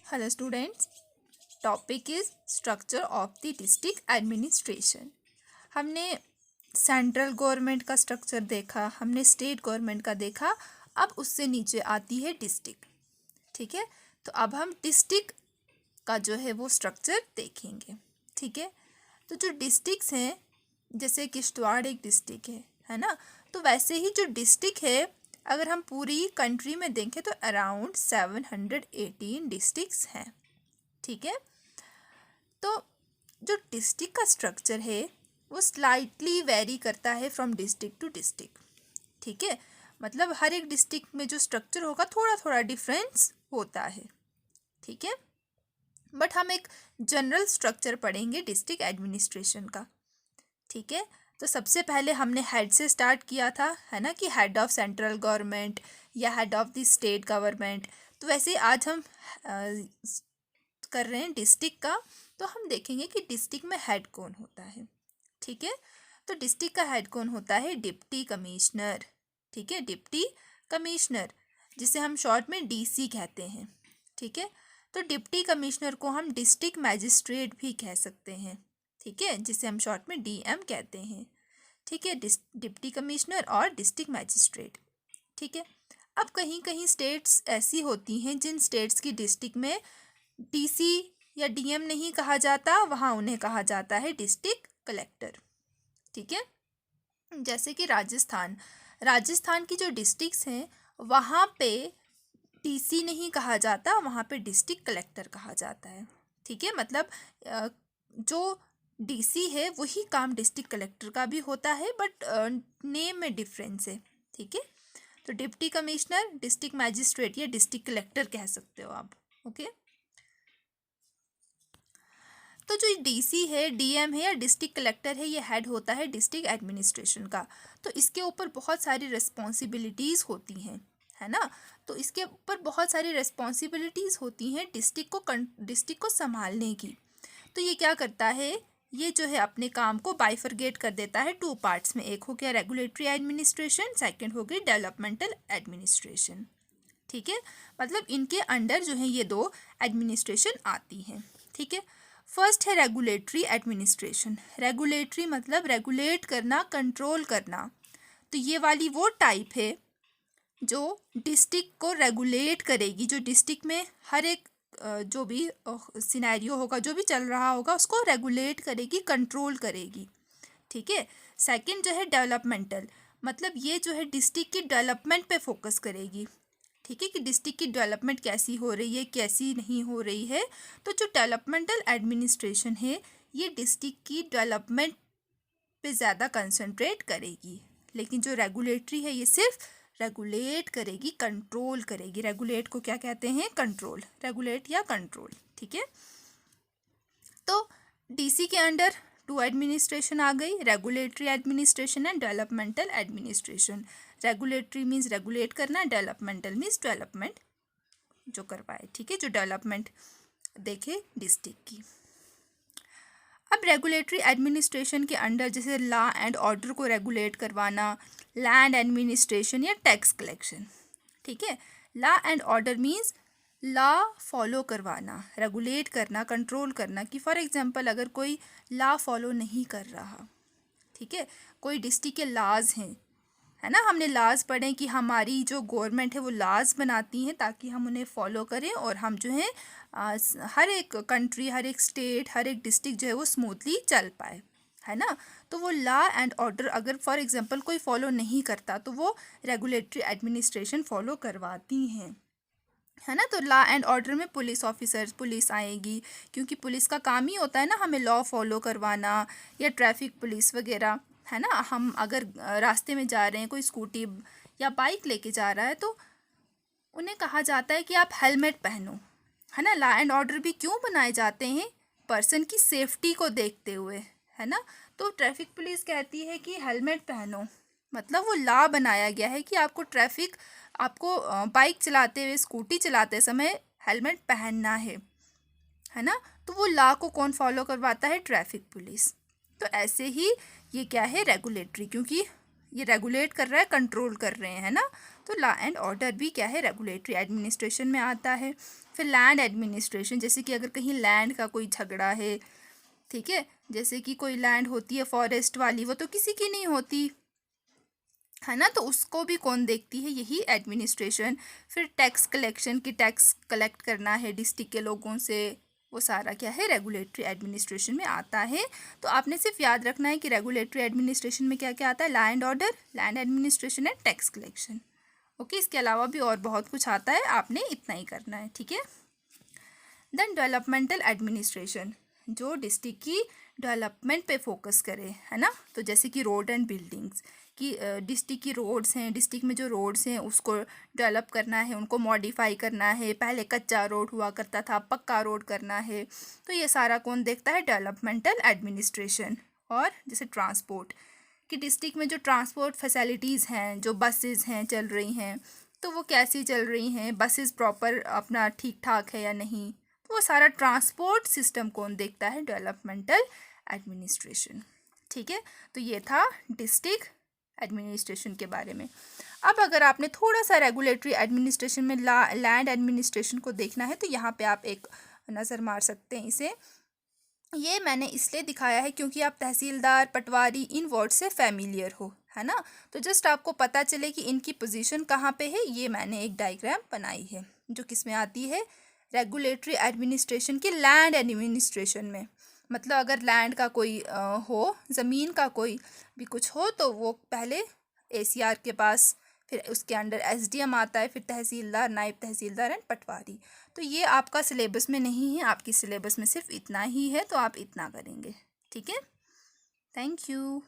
Hello students, topic is structure of the district administration. हमने central government का structure देखा, हमने स्टेट गवर्नमेंट का देखा। अब उससे नीचे आती है डिस्ट्रिक्ट। ठीक है, तो अब हम डिस्ट्रिक्ट का जो है वो स्ट्रक्चर देखेंगे। ठीक है, तो जो डिस्ट्रिक्ट्स हैं, जैसे किश्तवाड़ एक डिस्ट्रिक्ट है ना, तो वैसे ही जो डिस्ट्रिक्ट है, अगर हम पूरी कंट्री में देखें तो अराउंड 718 डिस्ट्रिक्ट्स हैं। ठीक है, तो जो डिस्ट्रिक्ट का स्ट्रक्चर है वो स्लाइटली वेरी करता है फ्रॉम डिस्ट्रिक्ट टू डिस्ट्रिक्ट। ठीक है, मतलब हर एक डिस्ट्रिक्ट में जो स्ट्रक्चर होगा थोड़ा थोड़ा डिफरेंस होता है। ठीक है, बट हम एक जनरल स्ट्रक्चर पढ़ेंगे डिस्ट्रिक्ट एडमिनिस्ट्रेशन का। ठीक है, तो सबसे पहले हमने हेड से स्टार्ट किया था, है ना, कि हेड ऑफ सेंट्रल गवर्नमेंट या head of the state government. तो वैसे ही आज हम कर रहे हैं डिस्ट्रिक्ट का, तो हम देखेंगे कि डिस्ट्रिक्ट में हेड कौन होता है। ठीक है, तो डिस्ट्रिक्ट का हेड कौन होता है? Deputy commissioner. ठीक है, डिप्टी कमिश्नर, जिसे हम शॉर्ट में डीसी कहते हैं। ठीक है, तो डिप्टी कमिश्नर को हम डिस्ट्रिक्ट मैजिस्ट्रेट भी कह सकते हैं। ठीक है, जिसे हम शॉर्ट में डीएम कहते हैं। ठीक है, डिप्टी कमिश्नर और डिस्ट्रिक्ट मैजिस्ट्रेट। ठीक है, अब कहीं कहीं स्टेट्स ऐसी होती हैं जिन स्टेट्स की डिस्ट्रिक्ट में डीसी या डीएम नहीं कहा जाता, वहाँ उन्हें कहा जाता है डिस्ट्रिक्ट कलेक्टर। ठीक है, जैसे कि राजस्थान की जो डिस्ट्रिक्ट्स हैं वहाँ पे डीसी नहीं कहा जाता, वहाँ पे डिस्ट्रिक्ट कलेक्टर कहा जाता है। ठीक है, मतलब जो डीसी है वही काम डिस्ट्रिक्ट कलेक्टर का भी होता है, बट नेम में डिफरेंस है। ठीक है, तो डिप्टी कमिश्नर, डिस्ट्रिक्ट मैजिस्ट्रेट या डिस्ट्रिक्ट कलेक्टर कह सकते हो आप। ओके, तो जो डीसी है, डीएम है या डिस्ट्रिक्ट कलेक्टर है, ये हेड होता है डिस्ट्रिक्ट एडमिनिस्ट्रेशन का। तो इसके ऊपर बहुत सारी रिस्पॉन्सिबिलिटीज़ होती हैं, है ना। तो इसके ऊपर बहुत सारी रिस्पॉन्सिबिलिटीज़ होती हैं डिस्ट्रिक्ट को संभालने की। तो ये क्या करता है, ये जो है अपने काम को बाइफरगेट कर देता है टू पार्ट्स में। एक हो गया रेगुलेटरी एडमिनिस्ट्रेशन, सेकेंड हो गई डेवलपमेंटल एडमिनिस्ट्रेशन। ठीक है, मतलब इनके अंडर जो है ये दो एडमिनिस्ट्रेशन आती हैं। ठीक है, फर्स्ट है रेगुलेटरी एडमिनिस्ट्रेशन। रेगुलेटरी मतलब रेगुलेट करना, कंट्रोल करना। तो ये वाली वो टाइप है जो डिस्ट्रिक्ट को रेगुलेट करेगी, जो डिस्ट्रिक्ट में हर एक जो भी सिनेरियो होगा, जो भी चल रहा होगा, उसको रेगुलेट करेगी, कंट्रोल करेगी। ठीक है, सेकंड जो है डेवलपमेंटल, मतलब ये जो है डिस्ट्रिक्ट की डेवलपमेंट पे फोकस करेगी। ठीक है, कि डिस्ट्रिक्ट की डेवलपमेंट कैसी हो रही है, कैसी नहीं हो रही है। तो जो डेवलपमेंटल एडमिनिस्ट्रेशन है ये डिस्ट्रिक्ट की डेवलपमेंट पे ज़्यादा कंसंट्रेट करेगी। लेकिन जो रेगुलेटरी है ये सिर्फ रेगुलेट करेगी, कंट्रोल करेगी। रेगुलेट को क्या कहते हैं? कंट्रोल। रेगुलेट या कंट्रोल। ठीक है, तो डीसी के अंडर टू एडमिनिस्ट्रेशन आ गई, regulatory administration and developmental administration. Regulatory means regulate करना, डेवलपमेंटल मीन्स डेवलपमेंट जो करवाए। ठीक है, जो डेवलपमेंट देखे डिस्ट्रिक्ट की। अब रेगुलेटरी एडमिनिस्ट्रेशन के अंडर जैसे लॉ एंड ऑर्डर को रेगुलेट करवाना, लैंड एडमिनिस्ट्रेशन या टैक्स कलेक्शन। ठीक है, law and order means law follow करवाना, रेगुलेट करना, कंट्रोल करना। कि फॉर एग्जांपल अगर कोई लॉ फॉलो नहीं कर रहा, ठीक है, कोई डिस्ट्रिक्ट के लॉज हैं, है ना, हमने लॉज पढ़े कि हमारी जो गवर्नमेंट है वो लॉज बनाती हैं ताकि हम उन्हें फॉलो करें और हम जो है हर एक कंट्री, हर एक स्टेट, हर एक डिस्ट्रिक्ट जो है वो स्मूथली चल पाए, है ना। तो वो लॉ एंड ऑर्डर अगर फॉर एग्जांपल कोई फॉलो नहीं करता तो वो रेगुलेटरी एडमिनिस्ट्रेशन फॉलो करवाती हैं, है ना। तो लॉ एंड ऑर्डर में पुलिस ऑफिसर्स, पुलिस आएगी, क्योंकि पुलिस का काम ही होता है ना हमें लॉ फॉलो करवाना, या ट्रैफिक पुलिस वगैरह, है ना। हम अगर रास्ते में जा रहे हैं, कोई स्कूटी या बाइक लेके जा रहा है, तो उन्हें कहा जाता है कि आप हेलमेट पहनो, है ना। लॉ एंड ऑर्डर भी क्यों बनाए जाते हैं? पर्सन की सेफ्टी को देखते हुए, है ना। तो ट्रैफिक पुलिस कहती है कि हेलमेट पहनो, मतलब वो लॉ बनाया गया है कि आपको बाइक चलाते हुए, स्कूटी चलाते समय हेलमेट पहनना है ना। तो वो लॉ को कौन फॉलो करवाता है? Traffic police. तो ऐसे ही ये क्या है? रेगुलेटरी, क्योंकि ये रेगुलेट कर रहा है, कंट्रोल कर रहे हैं, है ना। तो लॉ एंड ऑर्डर भी क्या है? रेगुलेटरी एडमिनिस्ट्रेशन में आता है। फिर लैंड एडमिनिस्ट्रेशन, जैसे कि अगर कहीं लैंड का कोई झगड़ा है, ठीक है, जैसे कि कोई लैंड होती है फॉरेस्ट वाली, वो तो किसी की नहीं होती है ना, तो उसको भी कौन देखती है, यही एडमिनिस्ट्रेशन। फिर टैक्स कलेक्शन, की टैक्स कलेक्ट करना है डिस्ट्रिक्ट के लोगों से, वो सारा क्या है, रेगुलेटरी एडमिनिस्ट्रेशन में आता है। तो आपने सिर्फ याद रखना है कि रेगुलेटरी एडमिनिस्ट्रेशन में क्या क्या आता है, land order, land administration and tax collection. Okay, इसके अलावा भी और बहुत कुछ आता है, आपने इतना ही करना है, ठीक है। देन डेवलपमेंटल एडमिनिस्ट्रेशन, जो डिस्ट्रिक्ट की डेवलपमेंट पे फोकस करे, है ना, तो जैसे कि रोड एंड बिल्डिंग्स, कि डिस्ट्रिक्ट की रोड्स हैं, डिस्ट्रिक्ट में जो रोड्स हैं उसको डेवलप करना है, उनको मॉडिफाई करना है, पहले कच्चा रोड हुआ करता था, पक्का रोड करना है, तो ये सारा कौन देखता है, डेवलपमेंटल एडमिनिस्ट्रेशन। और जैसे ट्रांसपोर्ट, कि डिस्ट्रिक्ट में जो ट्रांसपोर्ट फैसिलिटीज़ हैं, जो बसेस हैं चल रही हैं, तो वो कैसी चल रही हैं, बसेस प्रॉपर अपना ठीक ठाक है या नहीं, तो वो सारा ट्रांसपोर्ट सिस्टम कौन देखता है, डेवलपमेंटल एडमिनिस्ट्रेशन, ठीक है। तो ये था डिस्ट्रिक्ट एडमिनिस्ट्रेशन के बारे में। अब अगर आपने थोड़ा सा रेगुलेटरी एडमिनिस्ट्रेशन में लैंड एडमिनिस्ट्रेशन को देखना है, तो यहाँ पे आप एक नज़र मार सकते हैं इसे। ये मैंने इसलिए दिखाया है क्योंकि आप तहसीलदार, पटवारी, इन वर्ड से फैमिलियर हो, है ना, तो जस्ट आपको पता चले कि इनकी पोजीशन कहाँ पे है, ये मैंने एक डायग्राम बनाई है जो किस में आती है, रेगुलेटरी एडमिनिस्ट्रेशन की लैंड एडमिनिस्ट्रेशन में। मतलब अगर लैंड का कोई हो, ज़मीन का कोई भी कुछ हो, तो वो पहले एसीआर के पास, फिर उसके अंडर एसडीएम आता है, फिर तहसीलदार, नायब तहसीलदार एंड पटवारी। तो ये आपका सिलेबस में नहीं है, आपकी सिलेबस में सिर्फ इतना ही है, तो आप इतना करेंगे, ठीक है। Thank you.